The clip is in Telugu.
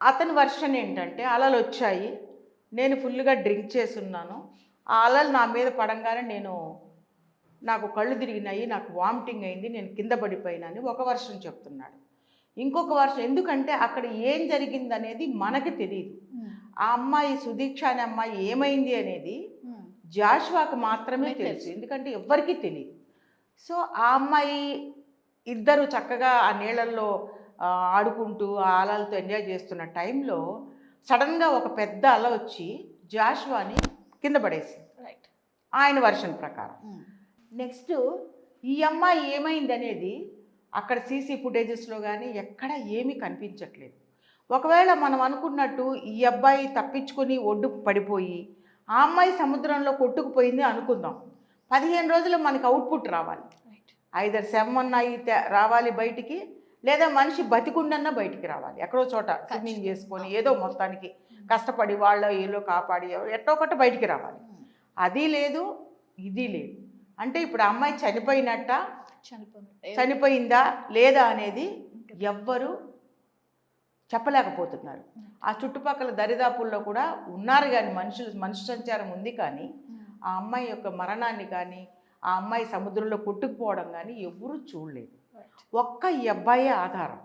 అతని వర్షన్ ఏంటంటే అలలు వచ్చాయి, నేను ఫుల్గా డ్రింక్ చేసున్నాను, ఆ అలలు నా మీద పడంగానే నాకు కళ్ళు తిరిగినాయి, నాకు వామిటింగ్ అయింది, నేను కింద పడిపోయినా అని ఒక వర్షన్ చెప్తున్నాడు. ఇంకొక వర్షన్ ఎందుకంటే అక్కడ ఏం జరిగిందనేది మనకి తెలియదు. ఆ అమ్మాయి సుదీక్ష అనే అమ్మాయి ఏమైంది అనేది జాషువాకు మాత్రమే తెలుసు, ఎందుకంటే ఎవ్వరికీ తెలియదు. సో ఆ అమ్మాయి ఇద్దరు చక్కగా ఆ నీళ్ళల్లో ఆడుకుంటూ ఆ అలలతో ఎంజాయ్ చేస్తున్న టైంలో సడన్గా ఒక పెద్ద అల వచ్చి జాషువాని కింద పడేసింది, రైట్, ఆయన వర్షన్ ప్రకారం. నెక్స్ట్ ఈ అమ్మాయి ఏమైంది అనేది అక్కడ సీసీ ఫుటేజెస్లో కానీ ఎక్కడ ఏమీ కనిపించట్లేదు. ఒకవేళ మనం అనుకున్నట్టు ఈ అబ్బాయి తప్పించుకొని ఒడ్డుకు పడిపోయి ఆ అమ్మాయి సముద్రంలో కొట్టుకుపోయింది అనుకుందాం, 15 రోజులు మనకి అవుట్పుట్ రావాలి. ఐదర్ శవమన్నాయి రావాలి బయటికి, లేదా మనిషి బతికుండన్నా బయటికి రావాలి, ఎక్కడో చోట స్విమ్మింగ్ చేసుకొని ఏదో మొత్తానికి కష్టపడి వాళ్ళ ఏలో కాపాడి ఎట్టో ఒకటి బయటికి రావాలి. అది లేదు, ఇది లేదు. అంటే ఇప్పుడు ఆ అమ్మాయి చనిపోయిందా లేదా అనేది ఎవ్వరు చెప్పలేకపోతున్నారు. ఆ చుట్టుపక్కల దరిదాపుల్లో కూడా ఉన్నారు కానీ మనుషు సంచారం ఉంది, కానీ ఆ అమ్మాయి యొక్క మరణాన్ని కానీ ఆ అమ్మాయి సముద్రంలో కొట్టుకుపోవడం కానీ ఎవ్వరూ చూడలేదు. ఒక్క ఈ అబ్బాయే ఆధారం.